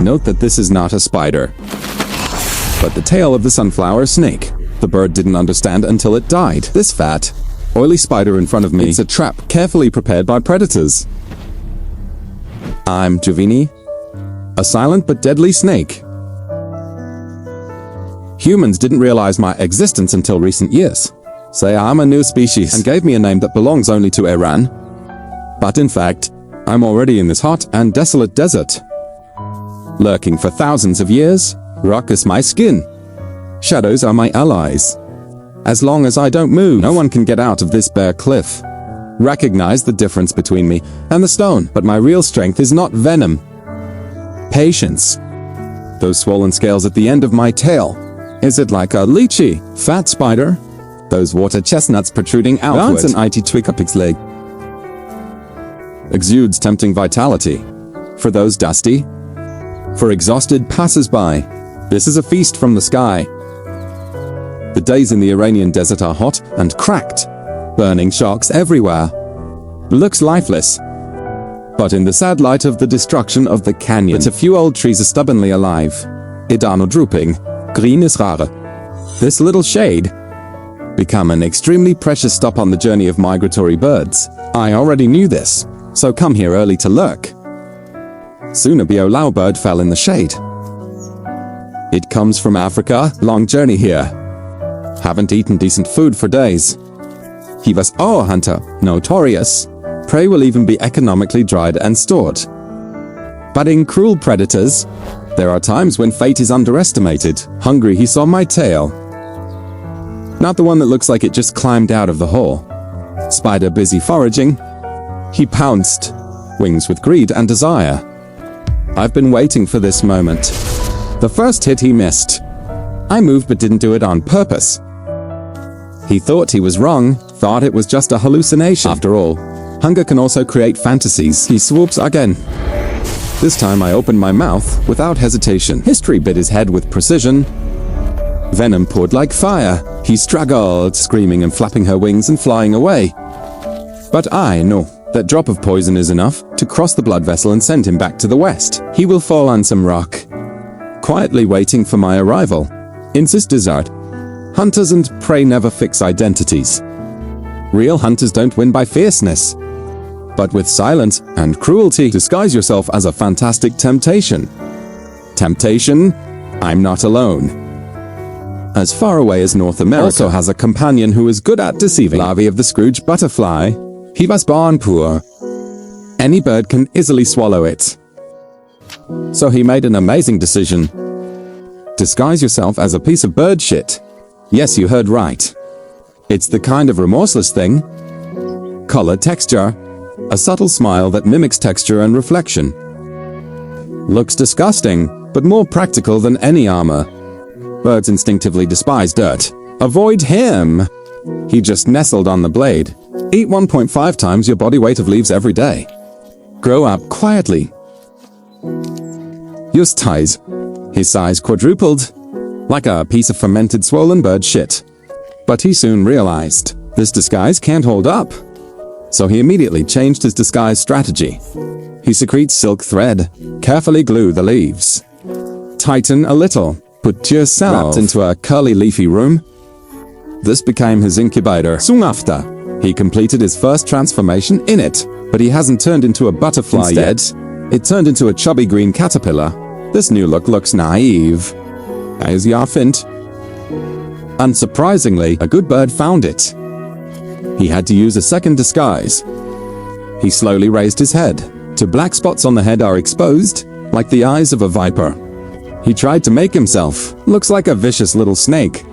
Note that this is not a spider, but the tail of the sunflower snake. The bird didn't understand until it died. This fat, oily spider in front of me is a trap carefully prepared by predators. I'm Giovanni, a silent but deadly snake. Humans didn't realize my existence until recent years. Say I'm a new species and gave me a name that belongs only to Iran. But in fact, I'm already in this hot and desolate desert. Lurking for thousands of years, rock is my skin. Shadows are my allies. As long as I don't move, no one can get out of this bare cliff. Recognize the difference between me and the stone, but my real strength is not venom. Patience. Those swollen scales at the end of my tail. Is it like a lychee? Fat spider? Those water chestnuts protruding outward. That's an IT Twickerpig's leg. Exudes tempting vitality. For those dusty. For exhausted passers-by. This is a feast from the sky. The days in the Iranian desert are hot and cracked. Burning sharks everywhere. Looks lifeless. But in the sad light of the destruction of the canyon, but a few old trees are stubbornly alive. Idano drooping. Green is rare. This little shade become an extremely precious stop on the journey of migratory birds. I already knew this, so come here early to lurk. Soon a Biolao bird fell in the shade. It comes from Africa, long journey here. Haven't eaten decent food for days. He was a hunter, notorious. Prey will even be economically dried and stored. But in cruel predators, there are times when fate is underestimated. Hungry, he saw my tail. Not the one that looks like it just climbed out of the hole. Spider busy foraging. He pounced, wings with greed and desire. I've been waiting for this moment. The first hit he missed. I moved but didn't do it on purpose. He thought he was wrong, thought it was just a hallucination. After all, hunger can also create fantasies. He swoops again. This time I opened my mouth without hesitation. History bit his head with precision. Venom poured like fire. He struggled, screaming and flapping her wings and flying away. But I know that drop of poison is enough to cross the blood vessel and send him back to the west. He will fall on some rock, quietly waiting for my arrival. In this desert, hunters and prey never fix identities. Real hunters don't win by fierceness, but with silence and cruelty. Disguise yourself as a fantastic temptation. Temptation, I'm not alone. As far away as North America also has a companion who is good at deceiving. Larvae of the Scrooge butterfly. He was born poor. Any bird can easily swallow it. So he made an amazing decision. Disguise yourself as a piece of bird shit. Yes, you heard right. It's the kind of remorseless thing. Color, texture. A subtle smile that mimics texture and reflection. Looks disgusting, but more practical than any armor. Birds instinctively despise dirt. Avoid him! He just nestled on the blade. Eat 1.5 times your body weight of leaves every day. Grow up quietly. Just ties. His size quadrupled. Like a piece of fermented swollen bird shit. But he soon realized, this disguise can't hold up. So he immediately changed his disguise strategy. He secretes silk thread. Carefully glue the leaves. Tighten a little. Put yourself wrapped into a curly leafy room. This became his incubator. Soon after, he completed his first transformation in it. But he hasn't turned into a butterfly yet. It turned into a chubby green caterpillar. This new look looks naive. As Yarfint. Unsurprisingly, a good bird found it. He had to use a second disguise. He slowly raised his head. Two black spots on the head are exposed, like the eyes of a viper. He tried to make himself. Looks like a vicious little snake.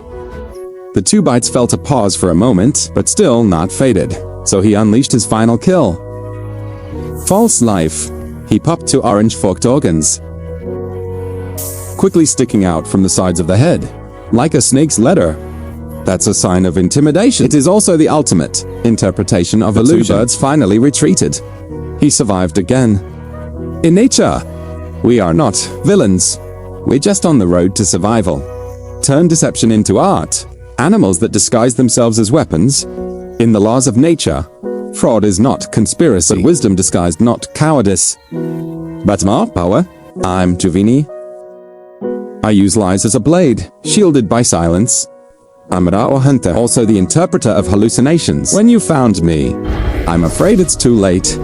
The two bites felt a pause for a moment, but still not faded. So he unleashed his final kill. False life. He popped two orange forked organs, quickly sticking out from the sides of the head, like a snake's letter. That's a sign of intimidation. It is also the ultimate interpretation of illusion. The two birds finally retreated. He survived again. In nature, we are not villains. We're just on the road to survival. Turn deception into art. Animals that disguise themselves as weapons. In the laws of nature, fraud is not conspiracy, but wisdom disguised not cowardice. But more power I'm Giovanni. I use lies as a blade, shielded by silence. I'm Rao Hunter, also the interpreter of hallucinations. When you found me, I'm afraid it's too late.